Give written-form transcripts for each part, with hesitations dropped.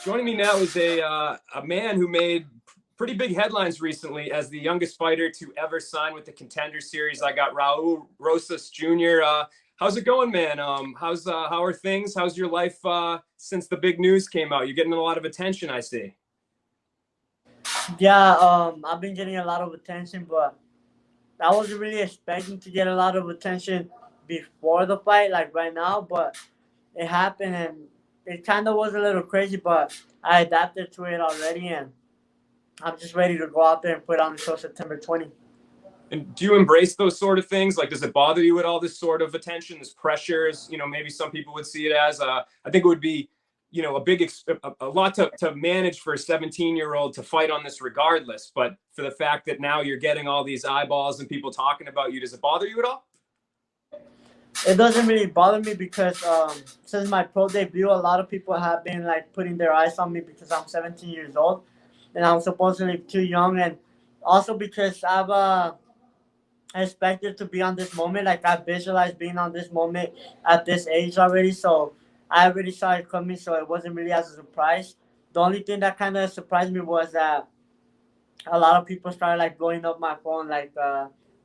Joining me now is a man who made pretty big headlines recently as the youngest fighter to ever sign with the Contender Series. I got Raul Rosas Jr. How's it going, man? How are things? How's your life since the big news came out? You're getting a lot of attention, I see. Yeah, I've been getting a lot of attention, but I wasn't really expecting to get a lot of attention before the fight, like right now, but it happened and it kind of was a little crazy, but I adapted to it already and I'm just ready to go out there and put on the show September 20th. And do you embrace those sort of things? Like, does it bother you at all, this sort of attention, this pressure, as, maybe some people would see it as? I think it would be, a lot to manage for a 17-year-old to fight on this regardless. But for the fact that now you're getting all these eyeballs and people talking about you, does it bother you at all? It doesn't really bother me because since my pro debut, a lot of people have been like putting their eyes on me because I'm 17 years old and I'm supposedly too young, and also because I've expected to be on this moment. Like I visualized being on this moment at this age already, so I already saw it coming. So it wasn't really as a surprise. The only thing that kind of surprised me was that a lot of people started like blowing up my phone. Like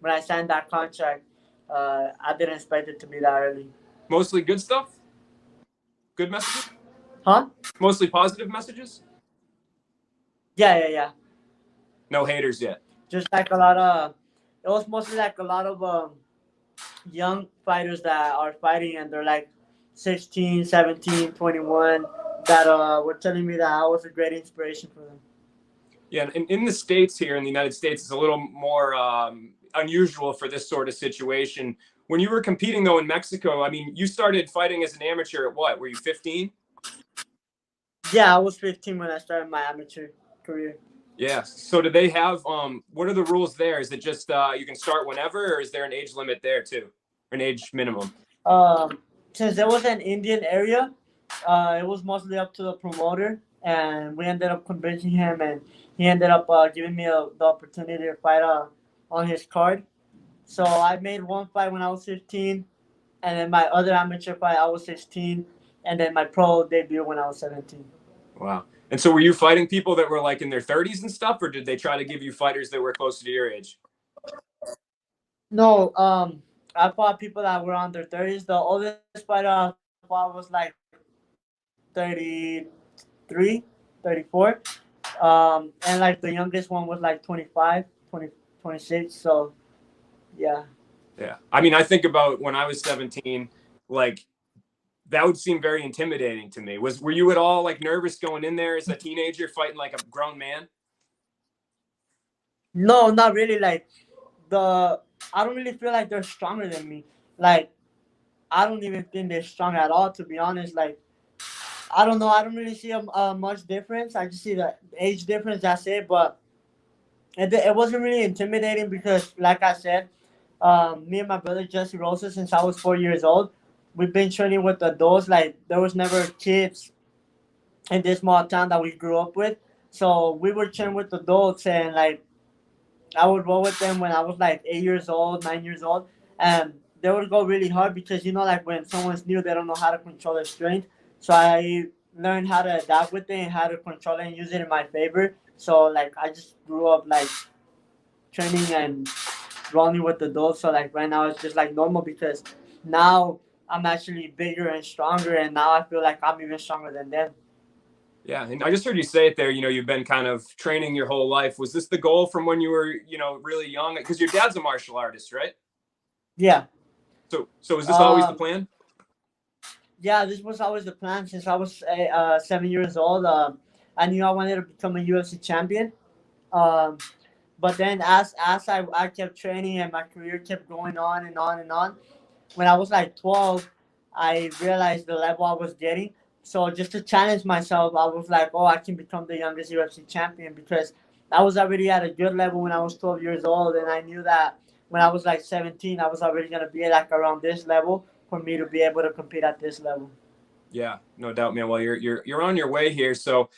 when I signed that contract, I didn't expect it to be that early. Mostly good stuff? Good messages? Huh? Mostly positive messages? Yeah. No haters yet? Just like a lot of, it was mostly like a lot of young fighters that are fighting and they're like 16, 17, 21 that were telling me that I was a great inspiration for them. Yeah, in the States here in the United States, it's a little more unusual for this sort of situation. When you were competing, though, in Mexico, I mean, you started fighting as an amateur at what? Were you 15? Yeah, I was 15 when I started my amateur career. Yeah. So do they have, what are the rules there? Is it just you can start whenever, or is there an age limit there too? An age minimum? Um, since it was an Indian area, it was mostly up to the promoter, and we ended up convincing him, and he ended up giving me the opportunity to fight on his card. So I made one fight when I was 15, and then my other amateur fight I was 16, and then my pro debut when I was 17. Wow. And so were you fighting people that were like in their 30s and stuff, or did they try to give you fighters that were closer to your age? No, I fought people that were on their 30s. The oldest fighter I fought was like 33, 34. And like the youngest one was like 25, 20, 26. So, yeah. Yeah. I mean, I think about when I was 17, like that would seem very intimidating to me. Were you at all like nervous going in there as a teenager fighting like a grown man? No, not really. Like, I don't really feel like they're stronger than me. Like, I don't even think they're strong at all, to be honest. Like, I don't know. I don't really see a much difference. I just see the age difference. That's it. But it wasn't really intimidating because, like I said, me and my brother Jesse Rosa, since I was 4 years old, we've been training with adults. Like there was never kids in this small town that we grew up with, so we were training with adults, and like I would roll with them when I was like 8 years old, 9 years old, and they would go really hard because like when someone's new, they don't know how to control their strength. So I learned how to adapt with it and how to control it and use it in my favor. So like I just grew up like training and rolling with the adults. So like right now it's just like normal because now I'm actually bigger and stronger, and now I feel like I'm even stronger than them. Yeah, and I just heard you say it there. You've been kind of training your whole life. Was this the goal from when you were, really young? Because your dad's a martial artist, right? Yeah. So is this always the plan? Yeah, this was always the plan since I was 7 years old. I knew I wanted to become a UFC champion. Um, but then as I kept training and my career kept going on and on and on, when I was like 12, I realized the level I was getting. So just to challenge myself, I was like, oh, I can become the youngest UFC champion because I was already at a good level when I was 12 years old, and I knew that when I was like 17, I was already gonna be like around this level for me to be able to compete at this level. Yeah, no doubt, man. Well, you're on your way here. So,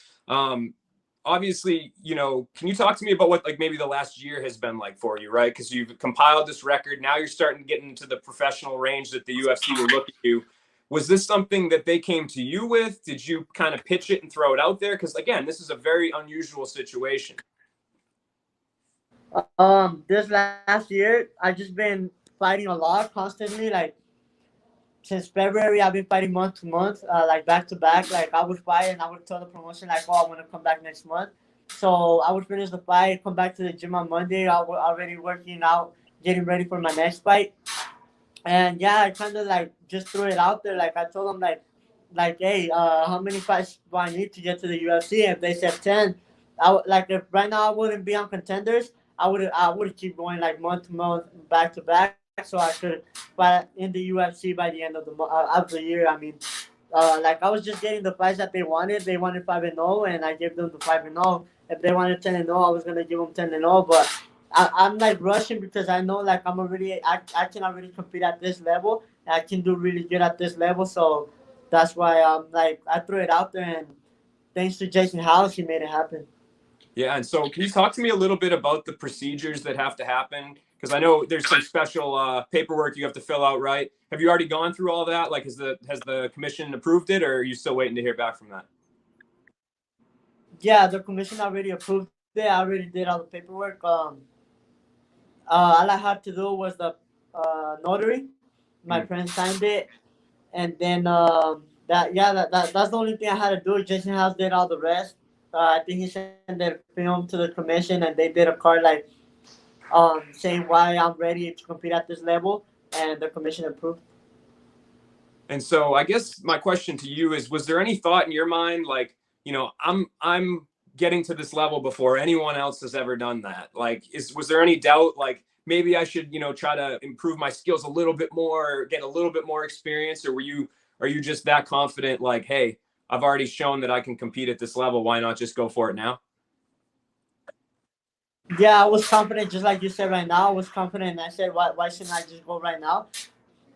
obviously, can you talk to me about what like maybe the last year has been like for you, right? Because you've compiled this record. Now you're starting to get into the professional range that the UFC will look at you. Was this something that they came to you with? Did you kind of pitch it and throw it out there? Because again, this is a very unusual situation. This last year, I just been fighting a lot constantly. Like since February, I've been fighting month to month, like back to back. Like I would fight and I would tell the promotion like, "Oh, I want to come back next month." So I would finish the fight, come back to the gym on Monday. I was already working out, getting ready for my next fight. And yeah, I kind of like just threw it out there. Like I told them hey, how many fights do I need to get to the UFC? If they said 10, like if right now I wouldn't be on contenders, I would keep going like month to month, back to back, so I could fight in the UFC by the end of the year. I mean, like I was just getting the fights that they wanted. They wanted 5-0, and I gave them the 5-0. If they wanted 10-0, I was gonna give them 10-0. But I'm like rushing because I know like I can already compete at this level. I can do really good at this level. So that's why like I threw it out there, and thanks to Jason House, he made it happen. Yeah, and so can you talk to me a little bit about the procedures that have to happen? Because I know there's some special paperwork you have to fill out, right? Have you already gone through all that? Like, has the commission approved it, or are you still waiting to hear back from that? Yeah, the commission already approved it. I already did all the paperwork. All I had to do was the notary. My Mm. friend signed it, and then that's the only thing I had to do. Jason House did all the rest. I think he sent their film to the commission, and they did a card like saying why I'm ready to compete at this level, and the commission approved. And so I guess my question to you is, was there any thought in your mind, like, I'm getting to this level before anyone else has ever done that? Like, was there any doubt, like maybe I should, try to improve my skills a little bit more, get a little bit more experience, or are you just that confident, like, hey, I've already shown that I can compete at this level. Why not just go for it now? Yeah, I was confident, just like you said right now. I was confident, and I said, why shouldn't I just go right now?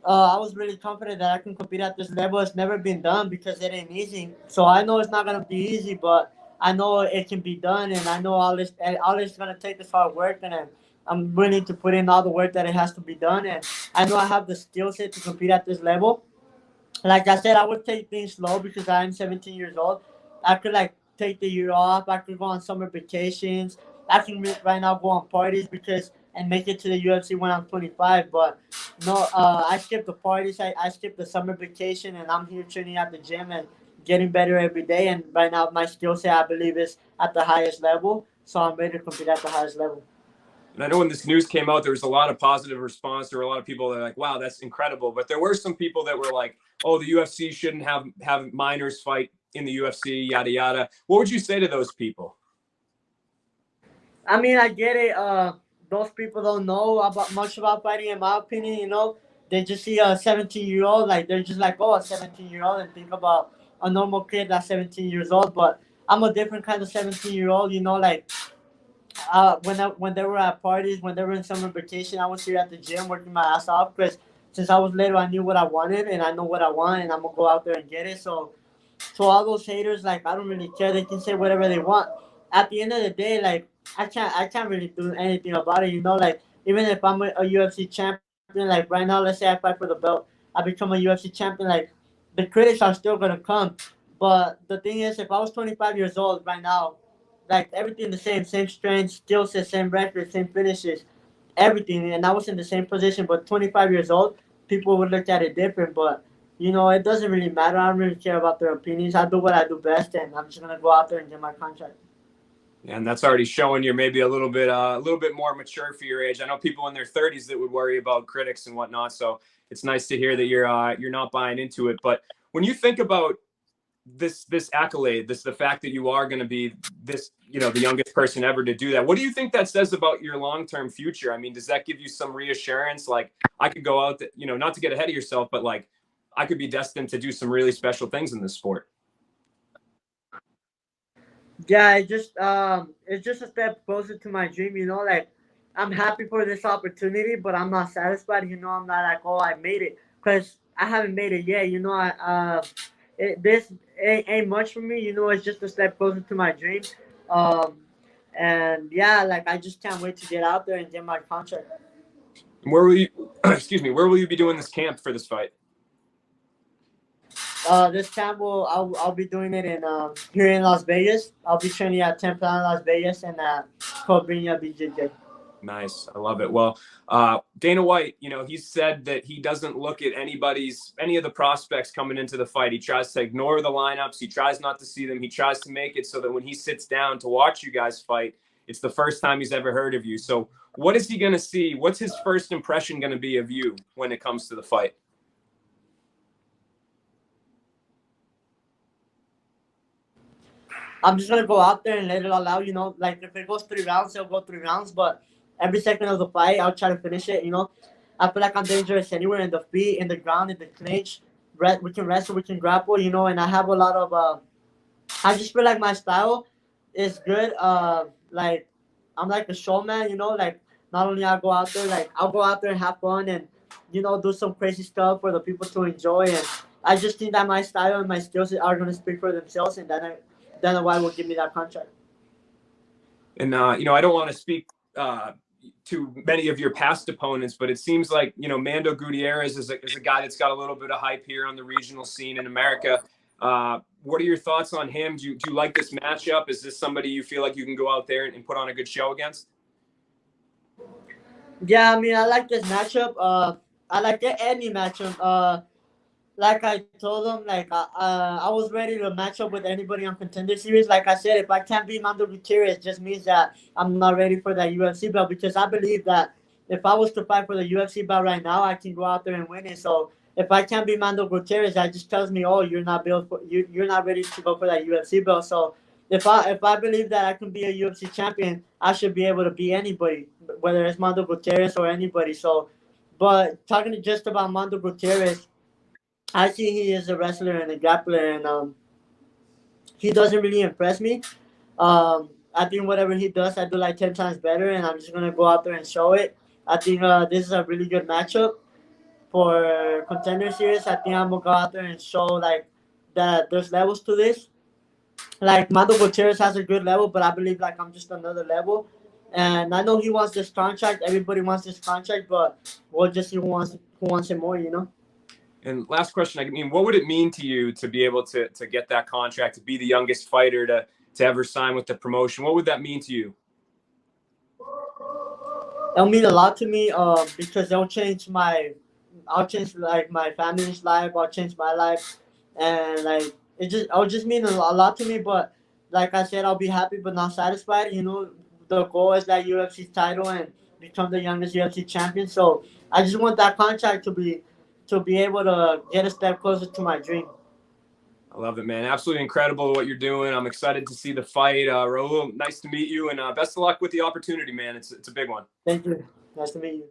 I was really confident that I can compete at this level. It's never been done because it ain't easy. So I know it's not gonna be easy, but I know it can be done, and I know all it's gonna take is hard work, and I'm willing to put in all the work that it has to be done, and I know I have the skill set to compete at this level. Like I said, I would take things slow because I'm 17 years old. I could like take the year off. I could go on summer vacations. I can right now go on parties because and make it to the UFC when I'm 25. But no, I skipped the parties. I skipped the summer vacation, and I'm here training at the gym and getting better every day. And right now, my skill set I believe is at the highest level. So I'm ready to compete at the highest level. And I know when this news came out, there was a lot of positive response. There were a lot of people that were like, wow, that's incredible. But there were some people that were like, oh, the UFC shouldn't have minors fight in the UFC, yada, yada. What would you say to those people? I mean, I get it. Those people don't know about much about fighting, in my opinion. They just see a 17-year-old, like they're just like, oh, a 17-year-old, and think about a normal kid that's 17 years old. But I'm a different kind of 17-year-old. Like when they were at parties, when they were in summer vacation, I was here at the gym working my ass off because since I was little, I knew what I wanted, and I know what I want, and I'm gonna go out there and get it. So all those haters, like I don't really care. They can say whatever they want. At the end of the day, like I can't really do anything about it. Like even if I'm a UFC champion, like right now, let's say I fight for the belt, I become a UFC champion. Like the critics are still gonna come. But the thing is, if I was 25 years old right now, like everything the same strength, skill set, same record, same finishes, everything, and I was in the same position. But 25 years old, people would look at it different. But it doesn't really matter. I don't really care about their opinions. I do what I do best, and I'm just gonna go out there and get my contract. And that's already showing you're maybe a little bit more mature for your age. I know people in their 30s that would worry about critics and whatnot. So it's nice to hear that you're not buying into it. But when you think about this accolade, the fact that you are going to be this, the youngest person ever to do that, what do you think that says about your long-term future? I mean, does that give you some reassurance? Like I could go out, not to get ahead of yourself, but like I could be destined to do some really special things in this sport. Yeah, it's just a step closer to my dream. Like I'm happy for this opportunity, but I'm not satisfied. I'm not like, oh, I made it, because I haven't made it yet. This ain't much for me. It's just a step closer to my dream. Um, and yeah, like I just can't wait to get out there and get my contract. And where will you, excuse me, where will you be doing this camp for this fight? This camp I'll be doing it in here in Las Vegas. I'll be training at Temple in Las Vegas and at Cobrinha BJJ. Nice. I love it. Well, Dana White, he's said that he doesn't look at any of the prospects coming into the fight. He tries to ignore the lineups. He tries not to see them. He tries to make it so that when he sits down to watch you guys fight, it's the first time he's ever heard of you. So what is he going to see? What's his first impression going to be of you when it comes to the fight? I'm just gonna go out there and let it all out. Like if it goes 3 rounds, it'll go 3 rounds. But every second of the fight, I'll try to finish it. I feel like I'm dangerous anywhere in the feet, in the ground, in the clinch. We can wrestle, we can grapple. And I have a lot of. I just feel like my style is good. Like I'm like a showman. Like not only I go out there, like I'll go out there and have fun and do some crazy stuff for the people to enjoy. And I just think that my style and my skills are gonna speak for themselves, and Dana White will give me that contract. And I don't want to speak to many of your past opponents, but it seems like Mando Gutierrez is a guy that's got a little bit of hype here on the regional scene in America. What are your thoughts on him? Do you like this matchup? Is this somebody you feel like you can go out there and put on a good show against? Yeah, I mean, I like this matchup. I like any matchup. Like I told him, like I was ready to match up with anybody on Contender Series. Like I said, if I can't beat Mando Gutierrez, it just means that I'm not ready for that UFC belt, because I believe that if I was to fight for the UFC belt right now, I can go out there and win it. So if I can't beat Mando Gutierrez, that just tells me, oh, you're not built for you're not ready to go for that UFC belt. So if I believe that I can be a UFC champion, I should be able to beat anybody, whether it's Mando Gutierrez or anybody. So, but talking just about Mando Gutierrez, I see he is a wrestler and a grappler, and he doesn't really impress me. I think whatever he does, I do like 10 times better, and I'm just gonna go out there and show it. I think this is a really good matchup for Contender Series. I think I'm gonna go out there and show like that there's levels to this. Like Mando Gutierrez has a good level, but I believe like I'm just another level. And I know he wants this contract. Everybody wants this contract, but we'll just see who wants it more. And last question, I mean, what would it mean to you to be able to get that contract, to be the youngest fighter to ever sign with the promotion? What would that mean to you? It'll mean a lot to me, because I'll change like my family's life. I'll change my life, and like it'll just mean a lot to me. But like I said, I'll be happy but not satisfied. The goal is that UFC title and become the youngest UFC champion. So I just want that contract to be able to get a step closer to my dream. I love it, man. Absolutely incredible what you're doing. I'm excited to see the fight. Raul, nice to meet you, and best of luck with the opportunity, man. It's a big one. Thank you. Nice to meet you.